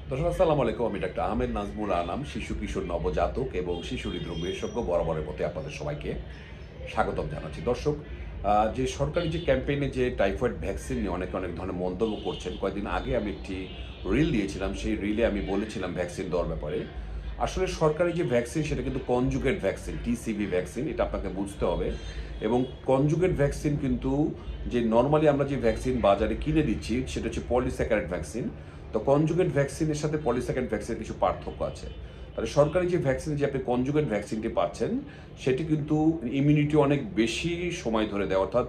দর্শক আসসালামু আলাইকুম। আমি ডাক্তার আহমেদ নাজমুল আলম, শিশু কিশোর নবজাতক এবং শিশু হৃদরোগ বিশেষজ্ঞ। বরাবরের মধ্যে আপনাদের সবাইকে স্বাগতম জানাচ্ছি। দর্শক, যে সরকারি যে ক্যাম্পেইনে যে টাইফয়েড ভ্যাকসিন নিয়ে অনেকে অনেক ধরনের মন্তব্য করছেন, কয়েকদিন আগে আমি একটি রিল দিয়েছিলাম। সেই রিলে আমি বলেছিলাম ভ্যাকসিন দেওয়ার ব্যাপারে। আসলে সরকারি যে ভ্যাকসিন সেটা কিন্তু কনজুগেট ভ্যাকসিন, টিসিভি ভ্যাকসিন, এটা আপনাকে বুঝতে হবে। এবং কনজুগেট ভ্যাকসিন কিন্তু যে নর্মালি আমরা যে ভ্যাকসিন বাজারে কিনে দিচ্ছি সেটা হচ্ছে পলিস্যাকারাইড ভ্যাকসিন। তো কনজুগেট ভ্যাকসিনের সাথে পলিস্যাকারাইড ভ্যাকসিনের কিছু পার্থক্য আছে। তাহলে সরকারি যে ভ্যাকসিন যে আপনি কনজুগেট ভ্যাকসিনটি পাচ্ছেন সেটি কিন্তু ইমিউনিটি অনেক বেশি সময় ধরে দেয়, অর্থাৎ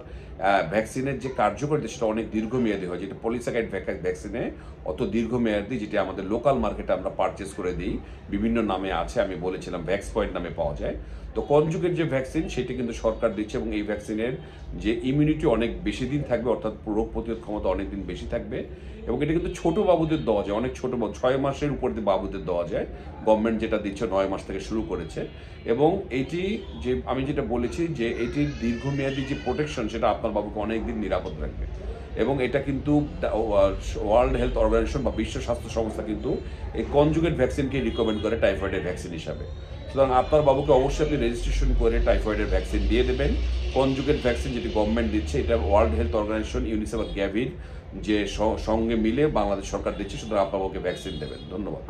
ভ্যাকসিনের যে কার্যকারিতা সেটা অনেক দীর্ঘমেয়াদী হয়, যেটা পলিস্যাকারাইড ভ্যাকসিনে অত দীর্ঘমেয়াদী, যেটি আমাদের লোকাল মার্কেটে আমরা পারচেস করে দিই, বিভিন্ন নামে আছে, আমি বলেছিলাম ভ্যাক্স পয়েন্ট নামে পাওয়া যায়। তো কনজুগেট যে ভ্যাকসিন সেটি কিন্তু সরকার দিচ্ছে এবং এই ভ্যাকসিনের যে ইমিউনিটি অনেক বেশি দিন থাকবে, অর্থাৎ রোগ প্রতিরোধ ক্ষমতা অনেক দিন বেশি থাকবে। এবং এটা কিন্তু ছোট বাবুদের দেওয়া যায়, অনেক ছোট 6 মাসের উপর দিয়ে বাবুদের দেওয়া যায়। গভর্নমেন্ট যেটা দিচ্ছে 9 মাস থেকে শুরু করেছে। এবং এটি যে আমি যেটা বলেছি যে এটির দীর্ঘমেয়াদী যে প্রোটেকশন সেটা আপনার বাবুকে অনেক দিন নিরাপদ রাখবে। এবং এটা কিন্তু ওয়ার্ল্ড হেলথ অর্গানাইজেশন বা বিশ্ব স্বাস্থ্য সংস্থা কিন্তু এই কনজুগেট ভ্যাকসিনকে রিকমেন্ড করে টাইফয়েডের ভ্যাকসিন হিসাবে। সুতরাং আপনার বাবুকে অবশ্যই আপনি রেজিস্ট্রেশন করে টাইফয়েডের ভ্যাকসিন দিয়ে দেবেন। কনজুগেট ভ্যাকসিন যেটি গভর্নমেন্ট দিচ্ছে, এটা ওয়ার্ল্ড হেলথ অর্গানাইজেশন, ইউনিসেফ, গ্যাভির যে সঙ্গে মিলে বাংলাদেশ সরকার দিচ্ছে। সুতরাং আপনার বাবুকে ভ্যাকসিন দেবেন। ধন্যবাদ।